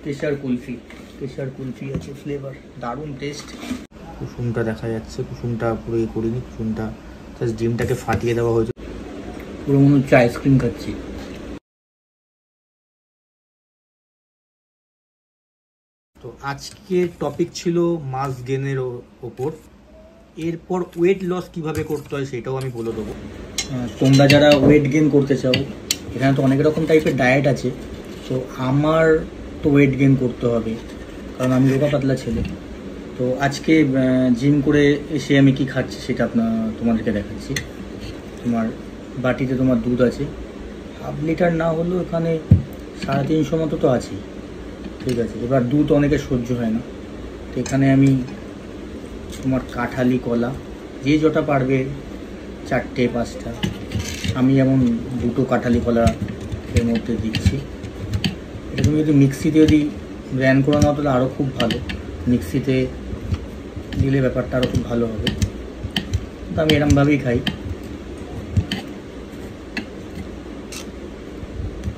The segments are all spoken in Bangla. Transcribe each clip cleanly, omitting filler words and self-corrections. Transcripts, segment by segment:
কেশর কুলফি আছে ফ্লেভার, দারুণ টেস্ট। কুসুমটা দেখা যাচ্ছে, কুসুমটা পুরো করিনি, কুসুমটা জাস্ট ডিমটাকে ফাটিয়ে দেওয়া হয়েছে, পুরো মনে হচ্ছে আইসক্রিম খাচ্ছি। তো আজকের টপিক ছিল মাস গেনের ওপর। এরপর ওয়েট লস কিভাবে করতে হয় সেটাও আমি বলে দেবো। তোমরা যারা ওয়েট গেন করতে চাও, এখানে তো অনেক রকম টাইপের ডায়েট আছে। তো আমার তো ওয়েট গেন করতে হবে, কারণ আমি রোগা পাতলা ছেলে। তো আজকে জিম করে এসে আমি কি খাচ্ছি সেটা তোমাদেরকে দেখাচ্ছি। তোমার বাটিতে তোমার দুধ আছে, 1/2 লিটার না হলেও এখানে 350 মতো তো আছেই, ঠিক আছে। এবার দুধ অনেকের সহ্য হয় না, তো এখানে আমি তোমার কাঁঠালি কলা, যে যটা পারবে 4টে 5টা, আমি যেমন 2টো কাঁঠালি কলা এর মধ্যে দিচ্ছি। এটা তুমি যদি মিক্সিতে ব্র্যান্ড করে নাও তাহলে আরও খুব ভালো, মিক্সিতে দিলে ব্যাপারটা আরও খুব ভালো হবে। তো আমি এরকমভাবেই খাই।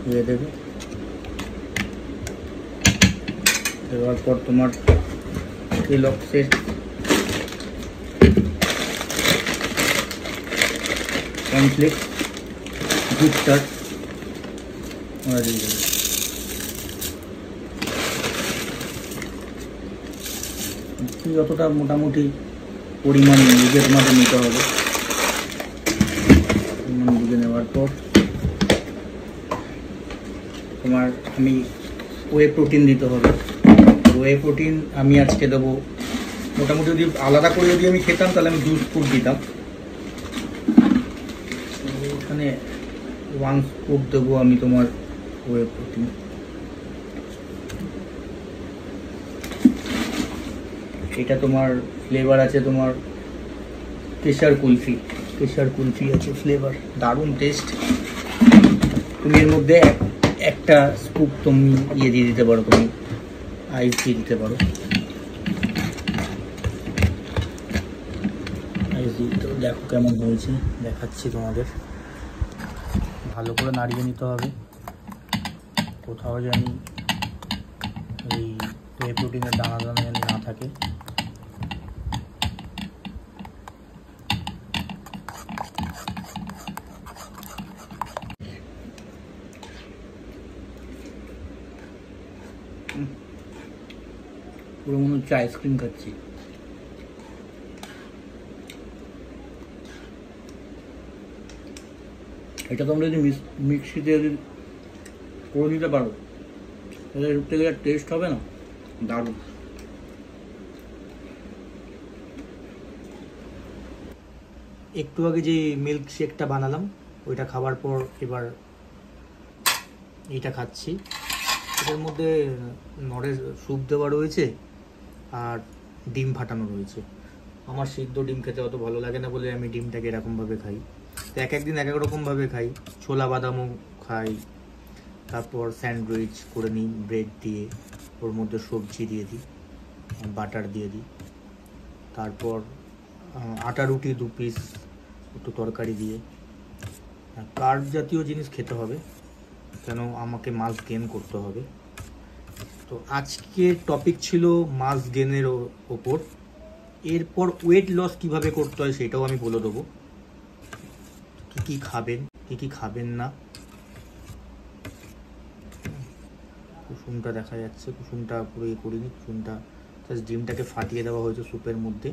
দিয়ে দেবে, দেওয়ার পর তোমার কেলগসের কর্নফ্লেক্স, বুস্টার ওরা দিয়ে দেবে। যতটা মোটামুটি পরিমাণ বুঝে তোমাদের নিতে হবে। পরিমাণ বুঝে নেওয়ার পর তোমার আমি ওয়ে প্রোটিন দিতে হবে। ওয়ে প্রোটিন আমি আজকে দেবো মোটামুটি, যদি আলাদা করে আমি খেতাম তাহলে আমি 2 স্কুপ দিতাম। এখানে 1 স্কুপ দেবো আমি তোমার ওয়ে প্রোটিন। এটা তোমার ফ্লেভার আছে, তোমার কেশর কুলফি আছে ফ্লেভার, দারুণ টেস্ট। তুমি এর মধ্যে একটা স্কুপ তুমি দিয়ে দিতে পারো, তুমি আইস দিয়ে দিতে পারো। আইস দিয়ে দেখো কেমন হয়েছে, দেখাচ্ছি তোমাদের। ভালো করে নাড়িয়ে নিতে হবে, কোথাও যেন এই ওয়ে প্রোটিনের দানা দানা যেন না থাকে। পুরো মনে হচ্ছে আইসক্রিম খাচ্ছি। এটা তোমরা যদি মিক্সিতে করে নিতে পারো তাহলে এর থেকে টেস্ট হবে না, দারুণ। একটু আগে যে মিল্ক শেকটা বানালাম ওইটা খাওয়ার পর এবার এইটা খাচ্ছি। এটার মধ্যে নড়ের স্যুপ দেওয়া রয়েছে আর ডিম ফাটানো রয়েছে। আমার সিদ্ধ ডিম খেতে অত ভালো লাগে না বলে আমি ডিমটাকে এরকমভাবে খাই। তো এক একদিন এক এক রকমভাবে খাই, ছোলা বাদামও খাই, তারপর স্যান্ডউইচ করে নিই ব্রেড দিয়ে, ওর মধ্যে সবজি দিয়ে দিই, বাটার দিয়ে দিই, তারপর আটা রুটি 2 পিস একটু তরকারি দিয়ে। কার্ব জাতীয় জিনিস খেতে হবে, কেন আমাকে মাস গেন করতে হবে। তো আজকের টপিক ছিল মাস গেনের ওপর। এরপর ওয়েট লস কিভাবে করতে হয় সেটাও আমি বলে দেবো, কী কী খাবেন কী কী খাবেন না। কুসুমটা দেখা যাচ্ছে, কুসুমটা পুরো করিনি, কুসুমটা জাস্ট ডিমটাকে ফাটিয়ে দেওয়া হয়েছে স্যুপের মধ্যে।